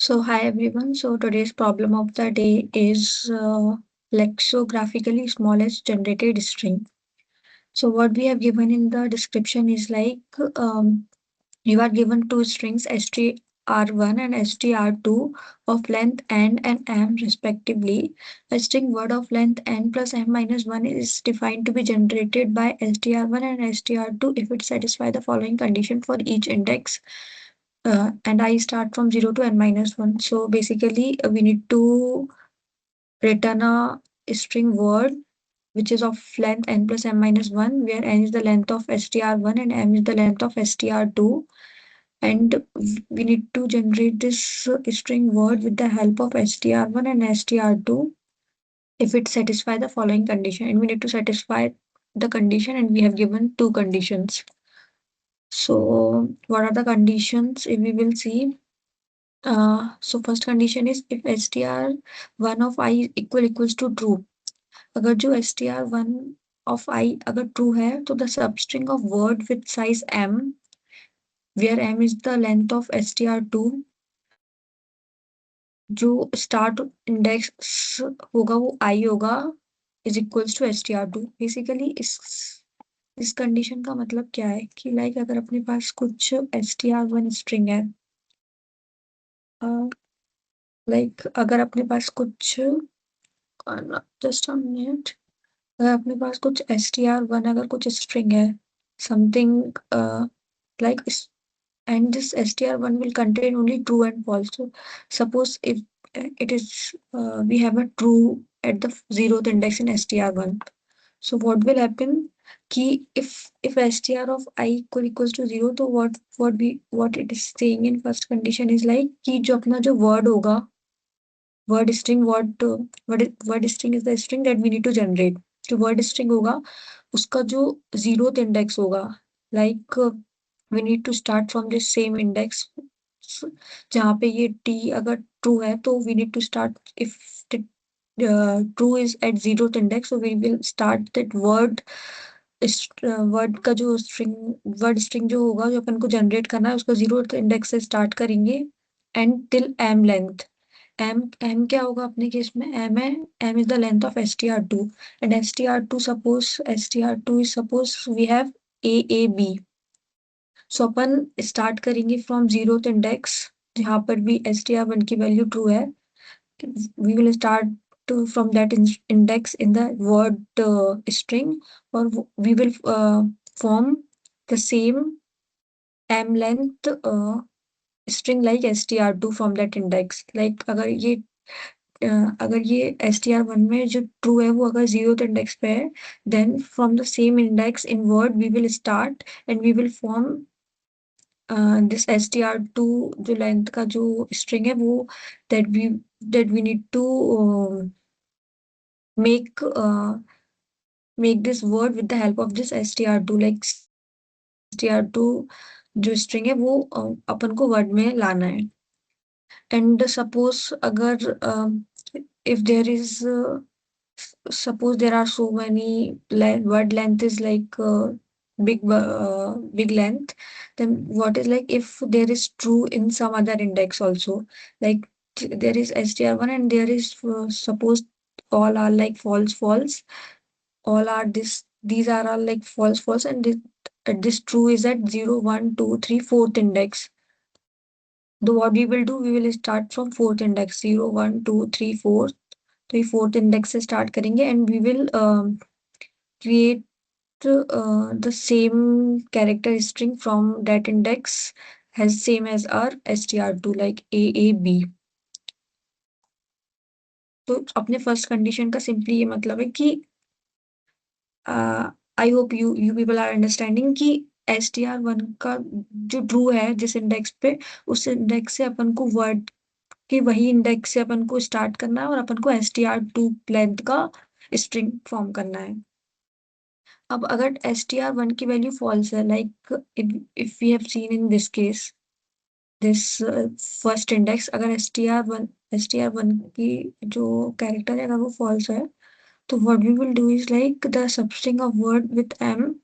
So, hi everyone. So, today's problem of the day is lexicographically smallest generated string. So, what we have given in the description is like you are given two strings str1 and str2 of length n and m respectively. A string word of length n plus m minus 1 is defined to be generated by str1 and str2 if it satisfies the following condition for each index and I start from 0 to n minus 1. So basically, we need to return a string word which is of length n plus m minus 1, where n is the length of str1 and m is the length of str2. And we need to generate this string word with the help of str1 and str2 if it satisfies the following condition. And we need to satisfy the condition, and we have given two conditions. So, what are the conditions? If we will see. So first condition is if str1 of I equals to true. अगर जो str1 of I अगर true है तो the substring of word with size m where m is the length of str2 जो start index होगा वो I होगा is equals to str2. Basically इस कंडीशन का मतलब क्या है कि लाइक अगर अपने पास कुछ str1 स्ट्रिंग है लाइक अगर अपने पास कुछ जस्ट अ मिनट अगर अपने पास कुछ str1 अगर कुछ स्ट्रिंग है something like and this str1 will contain only true and false. So suppose if it is we have a true at the zeroth index in str1. So what will happen कि if str of I equals to 0 तो what it is saying in first condition is like कि जो अपना जो word होगा word string word string is the string that we need to generate. जो word string होगा उसका जो zeroth index होगा like we need to start from the same index जहाँ पे ये t अगर true है तो we need to start if the true is at zeroth index so we will start that word का जो स्ट्रिंग वर्ड स्ट्रिंग जो होगा जो अपन को जनरेट करना है उसको जीरोथ इंडेक्स से स्टार्ट करेंगे and till m length m क्या होगा अपने केस में एम है m is the length of str2 and str2 is suppose we have a b. So अपन स्टार्ट करेंगे फ्रॉम जीरोथ इंडेक्स जहाँ पर भी str1 की वैल्यू ट्रू है we will start from that index in the word string or we will form the same m length string like str2 from that index like अगर ये str1 में जो true है वो अगर जीरोथ इंडेक्स पे है then from the same index in word we will start and we will form this str2 जो लेंथ का जो स्ट्रिंग है वो that we need to make make this word with the help of this str2 like str2 जो string है वो अपन को word में लाना है एंड सपोज अगर if there is suppose there are so many word length is like big length then what is like if there is true in some other index also like there is str1 and there is suppose all are like false all are these are all like false and this true is at 0 1 2 3 fourth index. So what we will do we will start from fourth index 0 1 2 3 4 तो ये fourth index से start करेंगे and we will create the same character string from that index has same as our str2 like AAB. तो अपने first condition का simply ये मतलब है कि I hope you people are understanding कि str1 का जो ट्रू है जिस इंडेक्स पे उस इंडेक्स से अपन को वर्ड के वही इंडेक्स से अपन को स्टार्ट करना है और अपन को str2 लेंथ का स्ट्रिंग फॉर्म करना है. अब अगर str1 की वैल्यू फॉल्स है like if we have seen in this case this first index अगर str1 की जो कैरेक्टर है अगर वो फॉल्स है तो what we will do is like the substring of word with m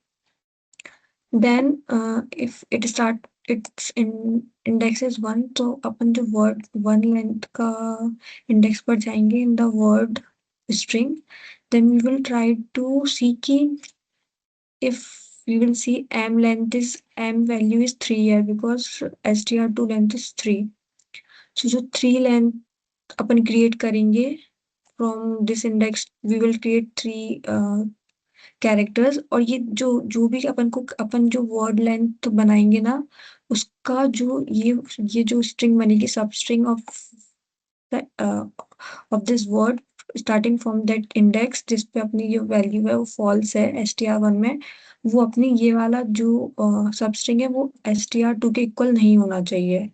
then if it start its index is 1, तो अपन जो वर्ड 1 लेंथ का इंडेक्स पर जाएंगे in the word string, then we will try to see कि if we will see m value is 3 here because str2 length is 3. So जो 3 length अपन create करेंगे from this index, we will create 3 characters, और ये जो जो भी अपन जो word length बनाएंगे ना, उसका जो ये जो स्ट्रिंग बनेगी, सब string of this word starting from that index जिस पे अपनी जो वैल्यू है वो फॉल्स है str1 में, वो अपनी ये वाला जो सब स्ट्रिंग है वो str2 के इक्वल नहीं होना चाहिए।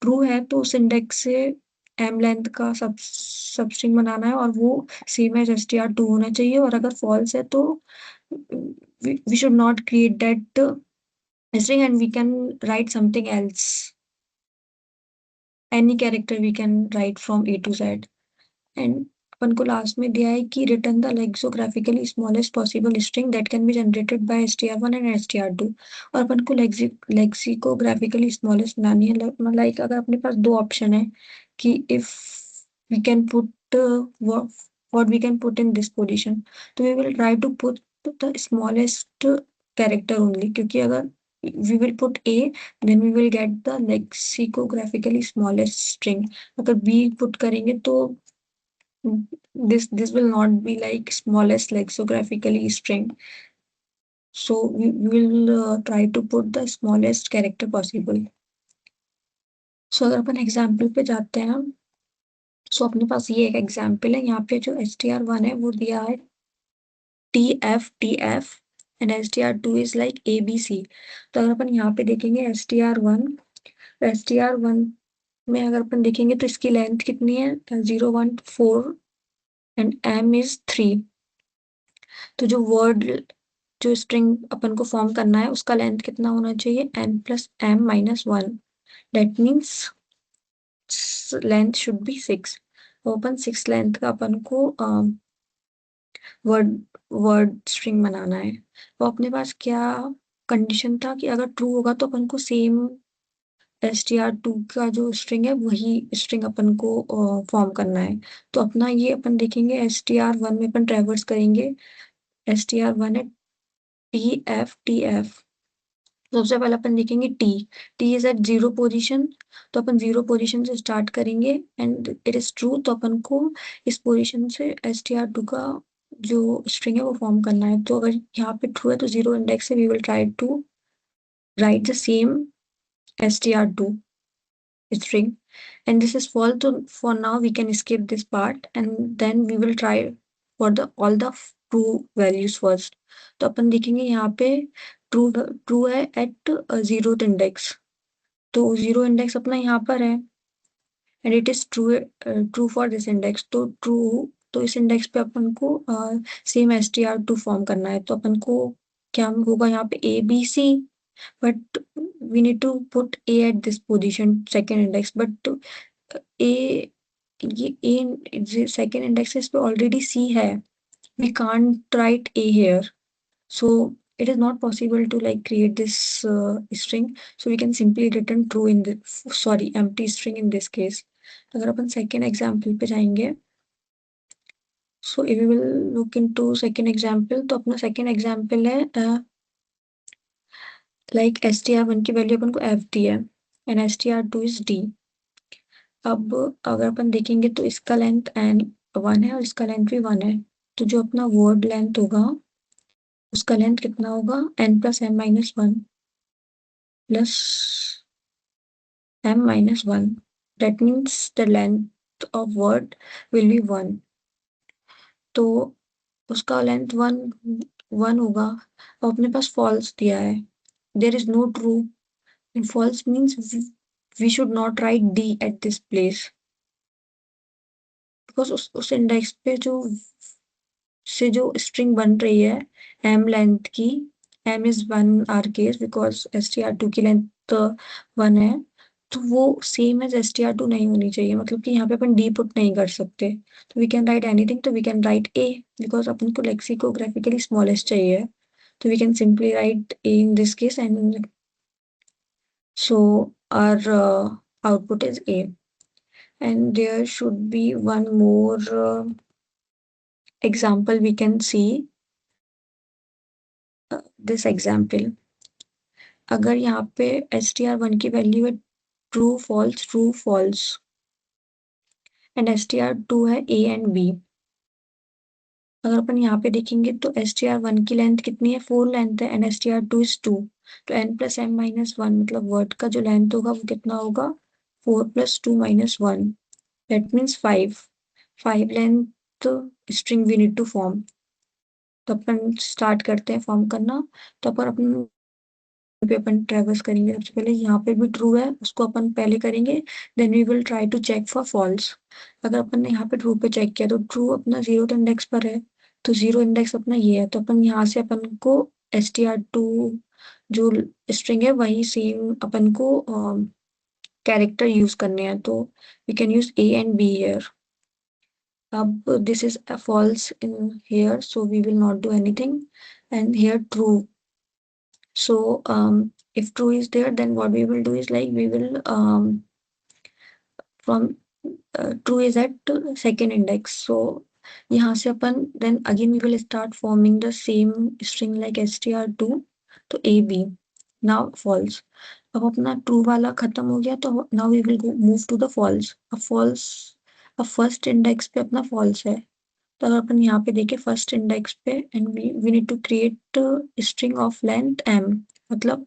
ट्रू है तो उस इंडेक्स से एम लेंथ का सब स्ट्रिंग बनाना है और वो सेम एज str2 होना चाहिए, और अगर फॉल्स है तो we should not create that string and we can write something else, any character we can write from a to z. And अपन को लास्ट में दिया है कि return the lexicographically smallest possible string that can be generated by str1 and str2, और अपन को lexicographically smallest बनानी है। लाइक अगर अपने पास दो ऑप्शन है कि if we can put what we can put in this position, तो we will try to put the smallest character only, क्योंकि अगर we will put a, then we will get the lexicographically smallest string। अगर b put करेंगे तो this will not be like smallest lexicographically string, so we will try to put the smallest character possible. So अगर अपन example पे जाते हैं, सो अपने पास ये एक एग्जाम्पल है, यहाँ पे जो str1 है वो दिया है tf and str2 is like abc। तो अगर अपन यहाँ पे देखेंगे str1 में अगर अपन देखेंगे तो इसकी लेंथ कितनी है, 0 1 4 एंड m इज 3। तो जो वर्ड जो स्ट्रिंग अपन को फॉर्म करना है उसका लेंथ कितना होना चाहिए, n+m-1, that means length should be 6। तो अपन 6 लेंथ का अपन को वर्ड वर्ड स्ट्रिंग बनाना है। तो अपने पास क्या कंडीशन था कि अगर ट्रू होगा तो अपन को सेम str2 का जो स्ट्रिंग है वही स्ट्रिंग अपन को फॉर्म करना है। तो अपना ये अपन देखेंगे str1 में अपन ट्रेवर्स करेंगे, str1 है tf। सबसे पहले अपन देखेंगे टी इज एट 0 पोजिशन, तो अपन 0 पोजिशन से स्टार्ट करेंगे एंड इट इज ट्रू, तो अपन को इस पोजिशन से str2 का जो स्ट्रिंग है वो फॉर्म करना है। तो अगर यहाँ पे ट्रू है तो 0 इंडेक्स से we will try to write the same str2 string, and this is false, so for now we can skip this part and then we will try for the all the true values first। तो अपन देखेंगे यहाँ पे true true है eight 0th index, तो 0 index अपना यहाँ पर है and it is true for this index, तो ट्रू, तो इस इंडेक्स पे अपन को सेम str2 फॉर्म करना है। तो अपन को क्या होगा यहाँ पे abc, but we need to put a at this position second index, but a ये a second index इस पे already c है, we can't write a here, so it is not possible to like create this string, so we can simply return true in the empty string in this case। अगर अपन second example पे जाएंगे, so if we will look into second example, तो अपना second example है like str1 की value अपन को f दी है and str2 is d। अब अगर अपन देखेंगे तो इसका लेंथ n1 है और इसका लेंथ भी 1 है, तो जो अपना वर्ड लेंथ होगा उसका लेंथ कितना होगा, n+m-1 plus m-1, that means the length of word will be 1। तो उसका लेंथ 1 होगा और अपने पास फॉल्स दिया है, there is no true, and false means we should not write d at this place because उस इंडेक्स पे जो स्ट्रिंग बन रही है m लेंथ की, m is 1 our case because str2 की लेंथ 1 है, तो वो सेम एज str2 नहीं होनी चाहिए, मतलब कि यहाँ पे अपन d पुट नहीं कर सकते, तो वी कैन राइट एनीथिंग, तो we can write a because अपन को लेक्सिकोग्राफिकली स्मॉलेस्ट चाहिए, तो we can simply write a in this case and So our output is A. And there should be one more example we can see. This example, अगर यहाँ पे str1 की value है true false and str2 है a and b. अगर अपन यहाँ पे देखेंगे तो str1 की लेंथ कितनी है, 4 लेंथ है एंड str2 इज 2. तो n प्लस m माइनस 1 मतलब वर्ड का जो लेंथ होगा वो कितना होगा, 4 plus 2 minus 1. That means 5 length string we need to form. तो अपन स्टार्ट करते हैं फॉर्म करना. तो अपन पे अपन ट्रेवर्स करेंगे. सबसे पहले यहाँ पे भी ट्रू है उसको अपन पहले करेंगे, then we will try to check for false. अगर अपन ने यहाँ पे ट्रू पे चेक किया तो ट्रू अपना 0th इंडेक्स पर है, तो 0 इंडेक्स अपना ये है. तो अपन यहाँ से अपन को str2 जो स्ट्रिंग है वही सेम अपन को कैरेक्टर यूज करने हैं. तो we can use a and b हियर. अब this is a false in here, so we will not do anything, and here true. So if true is there, then what we will do is like we will from true is at second index. So यहाँ से अपन then again we will start forming the same string like str2 तो ab. Now false. अब अपना true वाला खत्म हो गया तो now we will go move to the false. अब फर्स्ट इंडेक्स पे अपना false है. तो अगर अपन यहाँ पे देखें फर्स्ट इंडेक्स पे and we need to create string of length m. मतलब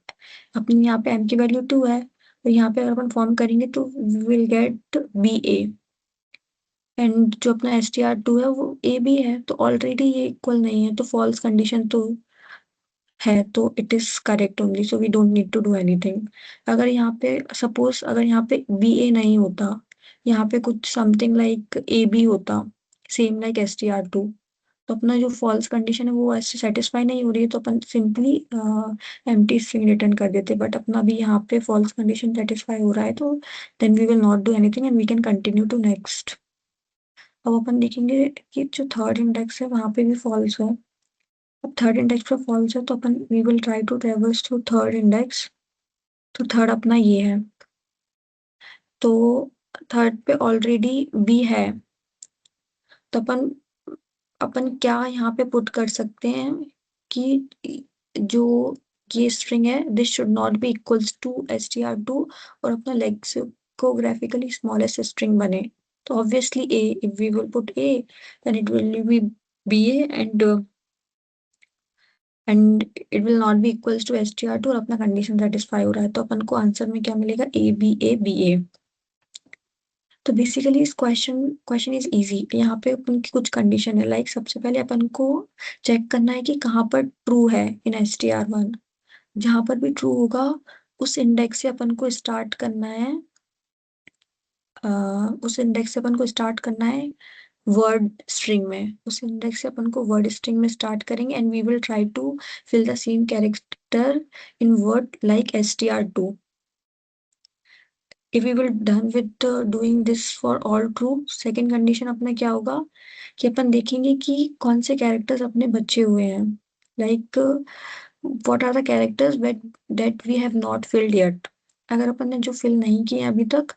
अपने यहाँ पे m की वैल्यू 2 है, तो यहाँ पे अगर अपन फॉर्म करेंगे तो we will get b a. And जो अपना str2 है वो ए बी है, तो ऑलरेडी ये इक्वल नहीं है, तो फॉल्स कंडीशन तो है, तो it is correct only. So we don't need to do anything. अगर यहाँ पे सपोज अगर यहाँ पे बी ए नहीं होता, यहाँ पे कुछ समथिंग लाइक ए बी होता सेम लाइक str2, तो अपना जो फॉल्स कंडीशन है वो ऐसे सेटिस्फाई नहीं हो रही है, तो अपन सिंपली एम्प्टी स्ट्रिंग रिटर्न कर देते. बट अपना भी यहाँ पे फॉल्स कंडीशन सेटिस्फाई हो रहा है, तो then we will not do anything and we can continue to next. अब अपन देखेंगे कि जो थर्ड इंडेक्स है वहां पे भी फॉल्स है. अब थर्ड इंडेक्स पे फॉल्स है तो अपन we will try to traverse to third index. तो थर्ड अपना ये है, तो थर्ड पे ऑलरेडी बी है, तो अपन अपन क्या यहाँ पे पुट कर सकते हैं कि जो ये स्ट्रिंग है this should not be equals to str2 और अपना लेक्सिकोग्राफिकली स्मॉलेस्ट स्ट्रिंग बने. तो obviously a, if we will put a then it will be ba and it will not be equals to str2 और अपना condition satisfy हो रहा है, तो अपन को आंसर में क्या मिलेगा, a b a b a. तो बेसिकली इस क्वेश्चन इज इजी. यहाँ पे अपन की कुछ कंडीशन है, लाइक सबसे पहले अपन को चेक करना है कि कहाँ पर ट्रू है इन str1. जहां पर भी ट्रू होगा उस इंडेक्स से अपन को स्टार्ट करना है. उस इंडेक्स से अपन को स्टार्ट करना है वर्ड स्ट्रिंग में. उस इंडेक्स से अपन को वर्ड स्ट्रिंग में स्टार्ट करेंगे and we will try to fill the same character in word like str2. if we will done with doing this for all true, second condition अपना क्या होगा कि अपन देखेंगे कि कौन से कैरेक्टर्स अपने बचे हुए हैं, like what are the characters that we have not filled yet. अगर अपन ने जो फिल नहीं किए अभी तक,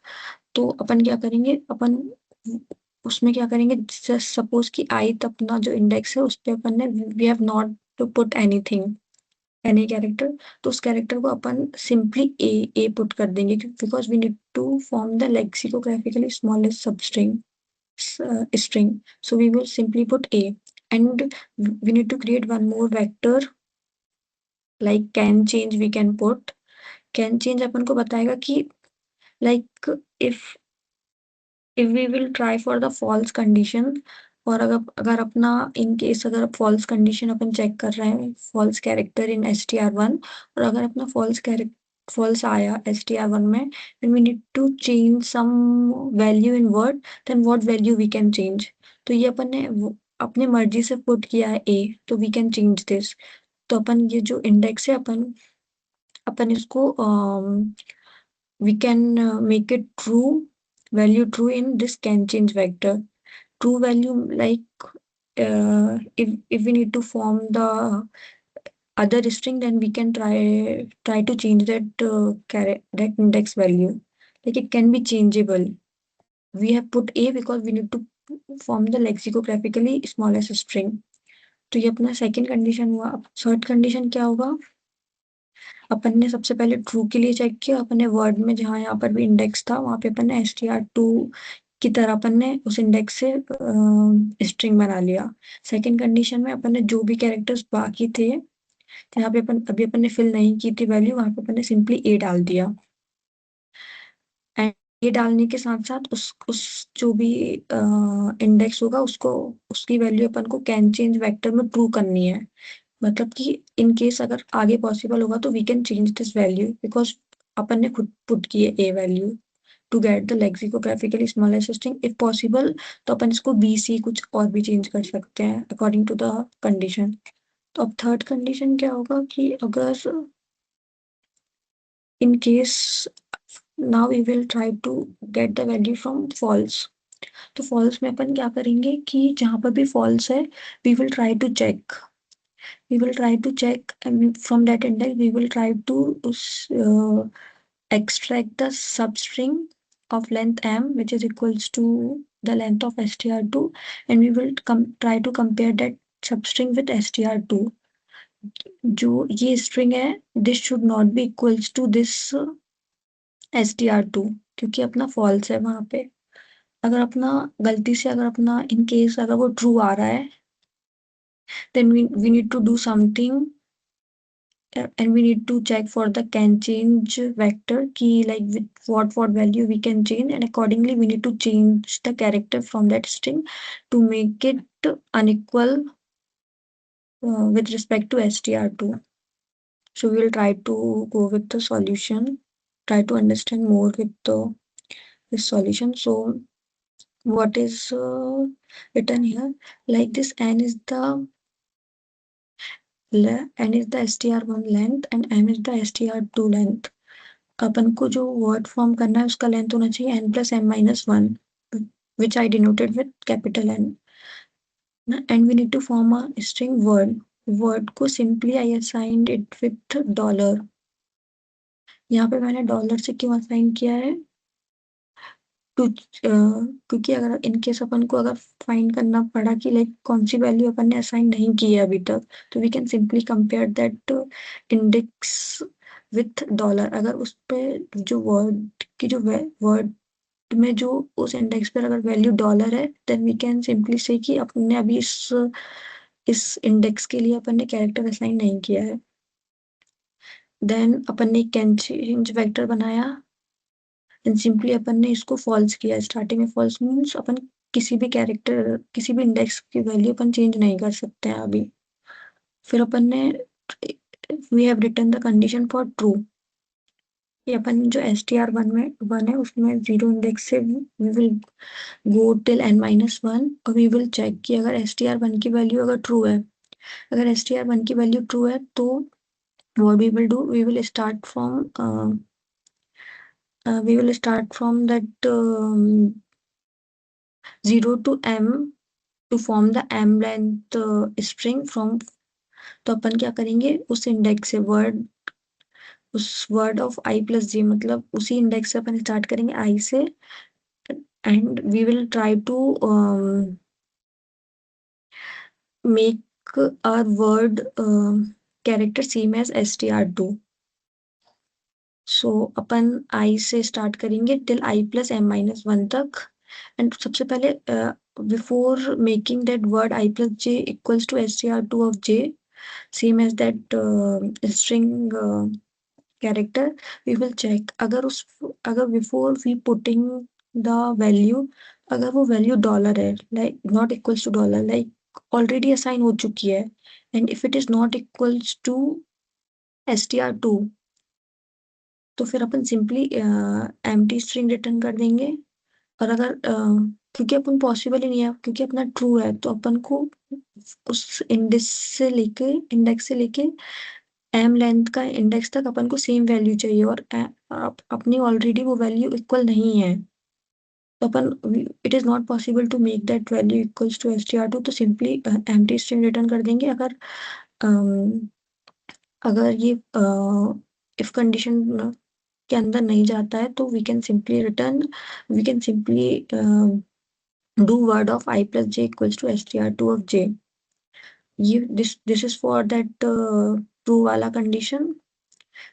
तो अपन क्या करेंगे, अपन उसमें क्या करेंगे, जस्ट सपोज कि ith अपना जो इंडेक्स है उस पे अपन ने we have not to put anything any character, तो उस कैरेक्टर को अपन सिंपली ए पुट कर देंगे because we need to form the lexicographically smallest substring string. So we will simply put a and we need to create one more vector like can change. We can put can change अपन को बताएगा कि like if if we will try for the false condition, और अगर अगर अपना in case अगर false condition अपन check कर रहे हैं फॉल्स कैरेक्टर इन str1, और अगर अपना फॉल्स आया str1 में, then we need to change some value in word, then what value we can change. तो ये अपन ने अपने मर्जी से पुट किया है a, तो we can change this. तो अपन ये जो इंडेक्स है अपन अपन इसको we can make it true value true in this can change vector. True value like if we need to form the other string, then we can try to change that index value. Like it can be changeable. We have put a because we need to form the lexicographically smallest string. तो ये अपना second condition हुआ. अब third condition क्या होगा? अपन ने सबसे पहले ट्रू के लिए चेक किया. अपन ने वर्ड में जहाँ यहाँ पर भी इंडेक्स था वहां पे अपन ने str2 की तरह अपन ने उस इंडेक्स से स्ट्रिंग बना लिया. सेकंड कंडीशन में अपन ने जो भी कैरेक्टर्स बाकी थे जहाँ पे अपन ने फिल नहीं की थी वैल्यू, वहां पे अपन ने सिंपली ए डाल दिया. एंड ये डालने के साथ साथ उस जो भी इंडेक्स होगा उसको उसकी वैल्यू अपन को कैन चेंज वेक्टर में ट्रू करनी है. मतलब कि इन केस अगर आगे पॉसिबल होगा तो we can change this value because अपन ने खुद पुट की है a value to get the lexicographically smallest string. If possible तो अपन इसको बी सी कुछ और भी चेंज कर सकते हैं अकॉर्डिंग टू द कंडीशन. तो अब थर्ड कंडीशन क्या होगा कि अगर in case now we will try to get the value from false. तो false में अपन क्या करेंगे कि जहां पर भी false है we will try to check. We will try to check and from that index we will try to uh, extract the substring of length m which is equals to the length of str2 and we will try to compare that substring with str2. जो ये string है this should not be equals to this str2 क्योंकि अपना false है वहां पे. अगर अपना गलती से अगर अपना इन केस अगर वो ट्रू आ रहा है then we need to do something and we need to check for the can change vector key like with what value we can change and accordingly we need to change the character from that string to make it unequal with respect to str2. So we will try to go with the solution, try to understand more with the solution. So what is written here like this n is the str1 length and m is the str2 length. अपन को जो word form करना है उसका length होना चाहिए n plus m minus 1 which I denoted with capital N. And we need to form a string word को simply I assigned it with dollar. यहाँ पे मैंने डॉलर से क्यों असाइन किया है टू क्योंकि अगर इन केस अपन को अगर फाइंड करना पड़ा कि लाइक कौन सी वैल्यू अपन ने असाइन नहीं की है अभी तक तो we can simply compare that index with dollar. अगर उस पे जो वर्ड की जो वर्ड में जो उस इंडेक्स पर अगर वैल्यू डॉलर है देन वी कैन सिंपली से कि अपन ने अभी इस इंडेक्स के लिए अपन ने कैरेक्टर असाइन नहीं किया है. देन अपन ने कैन चेंज वेक्टर बनाया एंड सिंपली अपन ने इसको फॉल्स किया. स्टार्टिंग में फॉल्स मीन्स अपन किसी भी कैरेक्टर किसी भी इंडेक्स की वैल्यू अपन चेंज नहीं कर सकते हैं अभी. फिर अपन ने we have written the condition for true. ये अपन जो str1 में 1 है उसमें जीरो इंडेक्स से we will go till n-1 और वी विल चेक कि अगर str1 की वैल्यू अगर ट्रू है, अगर str1 की वैल्यू ट्रू है तो what we will do we will start from that 0 to m to form the m length string from. तो अपन क्या करेंगे उस इंडेक्स से उस word of i plus j मतलब उसी इंडेक्स से अपन स्टार्ट करेंगे i से and we will try to make our word character same as str2. So अपन i से स्टार्ट करेंगे till i plus m minus 1 तक. एंड सबसे पहले before making that word i plus j equals to str2 of j same as that string character we will check अगर before we putting the value अगर वो value dollar है like not equals to dollar like already assign हो चुकी है and if it is not equals to str2 तो फिर अपन सिंपली एम्प्टी स्ट्रिंग रिटर्न कर देंगे. और अगर क्योंकि अपन पॉसिबल ही नहीं है क्योंकि अपना ट्रू है तो अपन को उस इंडेक्स से लेके एम लेंथ का इंडेक्स तक अपन को सेम वैल्यू चाहिए और अपनी ऑलरेडी वो वैल्यू इक्वल नहीं है तो अपन it is not possible to make that value equals to str2 तो सिंपली एम्प्टी स्ट्रिंग रिटर्न कर देंगे. अगर अगर ये इफ कंडीशन के अंदर नहीं जाता है तो we can simply do word of I plus j equals to str2 of j. ये this is for that true वाला कंडीशन।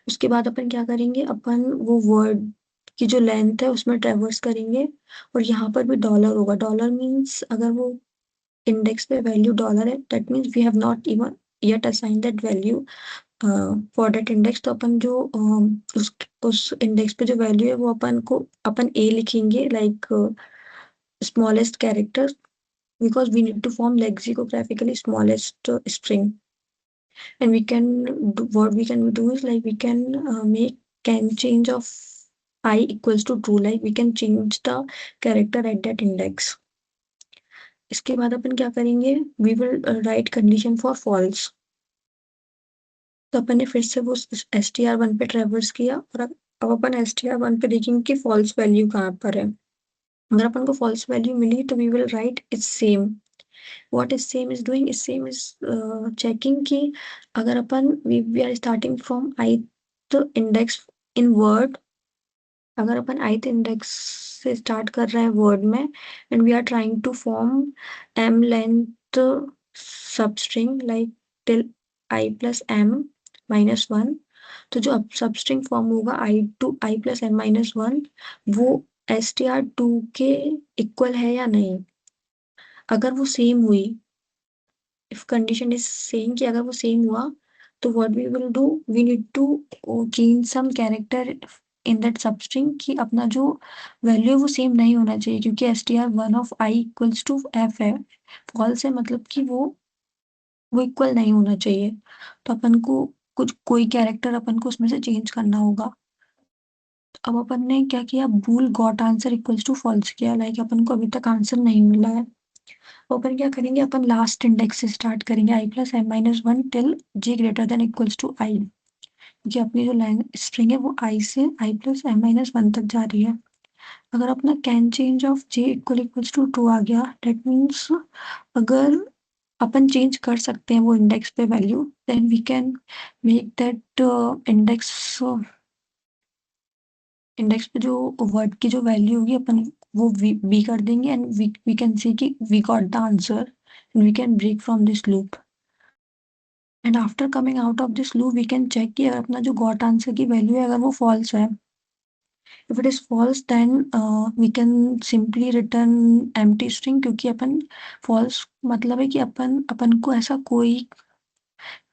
उसके बाद अपन क्या करेंगे, अपन वो वर्ड की जो लेंथ है उसमें ट्रेवर्स करेंगे, और यहाँ पर भी डॉलर होगा। डॉलर मीन्स अगर वो इंडेक्स पे वैल्यू डॉलर है, that means we have not even yet assigned that value for that index। तो अपन जो उस इंडेक्स पे जो वैल्यू है वो अपन a लिखेंगे, like smallest character, because we need to form lexicographically smallest string. And what we can do is like we can make can change of I equals to true, like we can change the character at that index। इसके बाद अपन क्या करेंगे, we will write condition for false। तो अपन ने फिर से वो str1 पे ट्रेवर्स किया, और अब अपन str1 पे देखेंगे कि फॉल्स वैल्यू कहाँ पर है। अगर अपन को फॉल्स वैल्यू मिली तो we will write its same. what is same is doing is same is checking कि अगर अपन we are starting from ith index in word। अगर अपन ith index से स्टार्ट कर रहे हैं वर्ड में, and we are trying to form m length substring like till I plus m minus 1। तो जो अब सबस्ट्रिंग फॉर्म होगा I plus m minus 1, वो str2 के इक्वल है या नहीं। अगर वो सेम हुई, if condition is saying कि अगर वो सेम हुआ, तो what we will do, we need to change some character in that substring कि अपना जो वैल्यू है वो सेम नहीं होना चाहिए, क्योंकि str1 of I equals to f है। फॉल्स है मतलब कि वो इक्वल नहीं होना चाहिए। तो अपन को कोई कैरेक्टर अपन को उसमें से चेंज करना होगा। अब अपन ने क्या किया, bool got answer equals to false किया, लाइक अपन को अभी तक आंसर नहीं मिला है। अपन क्या करेंगे, अपन लास्ट इंडेक्स से स्टार्ट करेंगे I plus m minus 1 till j greater than equals to I, क्योंकि अपनी जो स्ट्रिंग है वो I से I plus m minus 1 तक जा रही है। अगर अपना can change of j equals to true आ गया, दैट मीन्स अगर अपन चेंज कर सकते हैं वो इंडेक्स पे value, then we can make that index index पे जो वर्ड की जो वैल्यू होगी अपन वो बी कर देंगे, एंड वी कैन सी कि we got the answer, and we can break from this loop. And after coming out of this loop we can check कि अगर अपना जो गॉट आंसर की वैल्यू है अगर वो फॉल्स है। If it is false then we can simply return empty string, क्योंकि अपन फॉल्स मतलब है कि अपन अपन को ऐसा कोई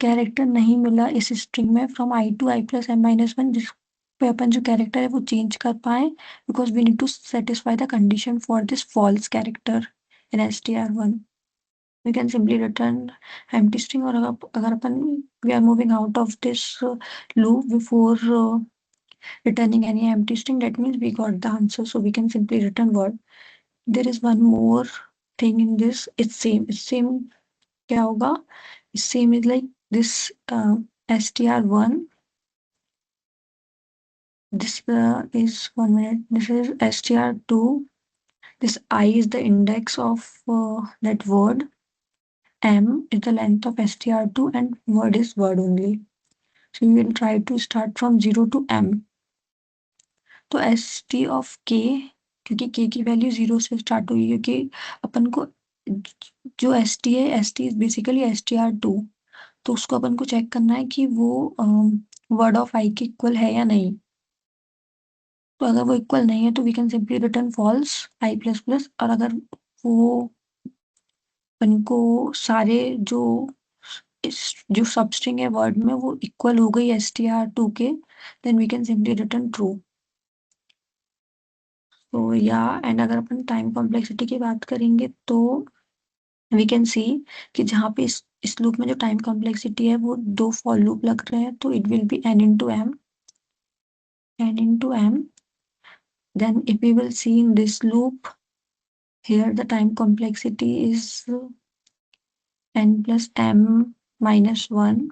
कैरेक्टर नहीं मिला इस स्ट्रिंग में from I to I plus m minus 1 जिस पे अपन जो कैरेक्टर है वो चेंज कर पाए, because we need to satisfy the condition for this false character in str1। we can simply return empty string, और अगर अपन we are moving out of this loop before returning any empty string, that means we got the answer, so we can simply return word। there is one more thing in this, it's same क्या होगा, same is like this str1, this is 1 minute, this is str2, this I is the index of that word, m is the length of str2, and word is word only। So you will try to start from 0 to m। तो S T of के, क्योंकि के की value 0 से start हुई, क्योंकि अपन को जो एस टी है, S T is basically str2, तो उसको अपन को चेक करना है कि वो वर्ड ऑफ आई के इक्वल है या नहीं। तो अगर वो इक्वल नहीं है तो we can simply return false I plus plus, और अगर वो अपन को सारे जो सबस्ट्रिंग है वर्ड में वो इक्वल हो गई str2 के, then we can simply return true. तो या एंड अगर अपन टाइम कॉम्प्लेक्सिटी की बात करेंगे तो वी कैन सी कि जहाँ पे इस लूप में जो टाइम कॉम्प्लेक्सिटी है वो दो फॉर लूप लग रहे हैं, तो it will be n into m। then if we will see in this loop, here the time complexity is n plus m minus 1,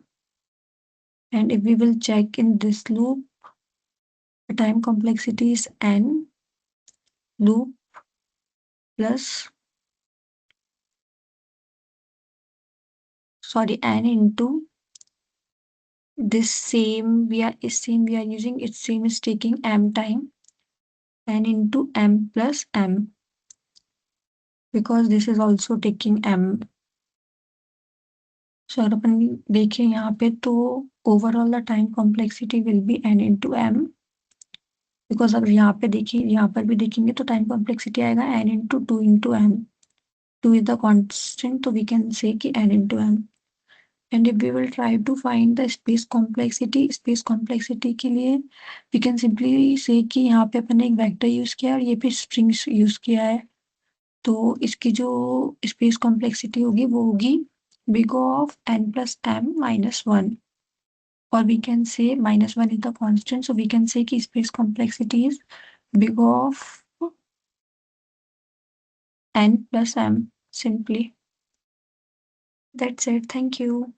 and if we will check in this loop, the time complexity is n loop plus, sorry, n into this same we are using, its same is taking m time, n into m plus m, because this is also taking m. So अगर अपन देखें यहाँ पे तो overall the time complexity will be n into m, because अगर यहाँ पे देखिए, यहाँ पर भी देखेंगे तो टाइम कॉम्प्लेक्सिटी आएगा n into 2 into m. 2 is the constant, so we can say कि n into m. And if we will try to find the space complexity के लिए we can simply say कि यहाँ पे अपन ने एक वेक्टर यूज किया और ये पे स्ट्रिंग्स यूज किया है, तो इसकी जो स्पेस कॉम्प्लेक्सिटी होगी वो होगी big of n plus m minus 1, or we can say minus 1 is the constant, so we can say कि space complexity is big of n plus m simply. That's it. Thank you.